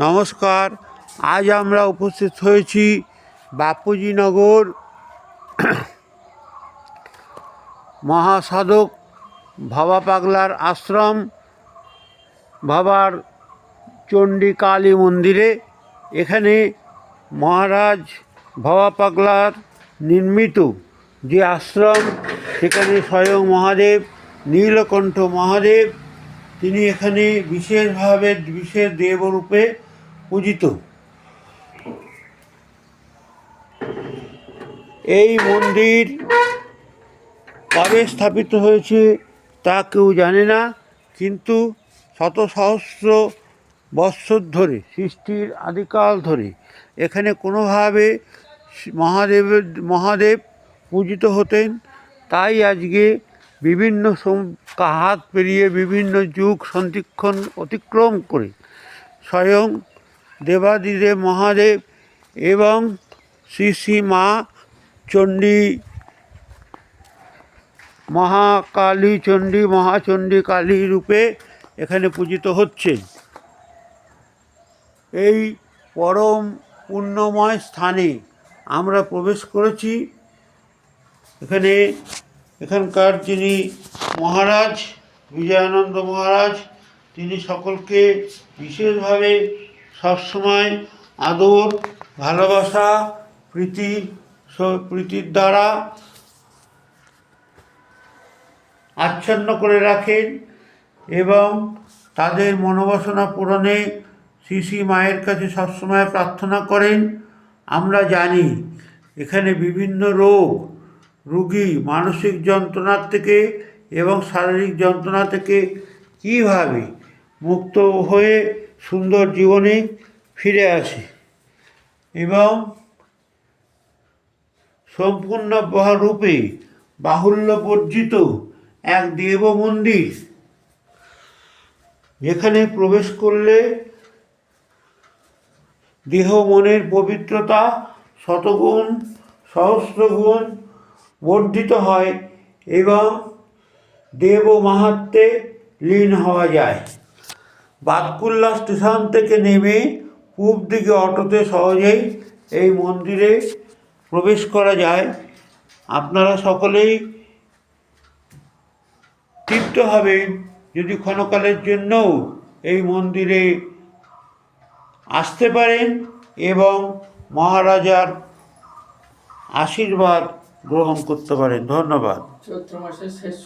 নমস্কার। আজ আমরা উপস্থিত হয়েছি বাপুজীনগর মহাসাধক ভাবা পাগলার আশ্রম ভাবার চণ্ডী কালী মন্দিরে। এখানে মহারাজ ভাবা পাগলার নির্মিত যে আশ্রম, সেখানে স্বয়ং মহাদেব নীলকণ্ঠ মহাদেব তিনি এখানে বিশেষভাবে বিশেষ দেবরূপে পূজিত। এই মন্দির কবে স্থাপিত হয়েছে তা কেউ জানে না, কিন্তু শত সহস্র বৎসর ধরে, সৃষ্টির আদিকাল ধরে এখানে কোনোভাবে মহাদেব পূজিত হতেন। তাই আজকে বিভিন্ন হাত পেরিয়ে বিভিন্ন যুগ সন্ধিক্ষণ অতিক্রম করে স্বয়ং দেবাদিদেব মহাদেব এবং শ্রী শ্রী মা চণ্ডী মহাচণ্ডী কালী রূপে এখানে পূজিত হচ্ছেন। এই পরম পুণ্যময় স্থানে আমরা প্রবেশ করেছি। এখানকার যিনি মহারাজ বিজয়ানন্দ মহারাজ, তিনি সকলকে বিশেষভাবে সবসময় আদর, ভালোবাসা, প্রীতির দ্বারা আচ্ছন্ন করে রাখেন এবং তাদের মনোবাসনা পূরণে শ্রী শ্রী মায়ের কাছে সবসময় প্রার্থনা করেন। আমরা জানি এখানে বিভিন্ন রোগী মানসিক যন্ত্রণার থেকে এবং শারীরিক যন্ত্রণা থেকে কীভাবে মুক্ত হয়ে সুন্দর জীবনে ফিরে আসে এবং সম্পূর্ণ রূপে বাহুল্য বর্জিত এক দেব মন্দির, যেখানে প্রবেশ করলে দেহ মনের পবিত্রতা শতগুণ সহস্রগুণ বর্ধিত হয় এবং দেব মাহাত্ম্যে লীন হওয়া যায়। বাতকুল্লা স্টেশন থেকে নেমে পূব দিকে অটোতে সহজেই এই মন্দিরে প্রবেশ করা যায়। আপনারা সকলেই তৃপ্ত হবেন যদি ক্ষণকালের জন্যও এই মন্দিরে আসতে পারেন এবং মহারাজার আশীর্বাদ গ্রহণ করতে পারেন। ধন্যবাদ। চৈত্র মাসের শেষ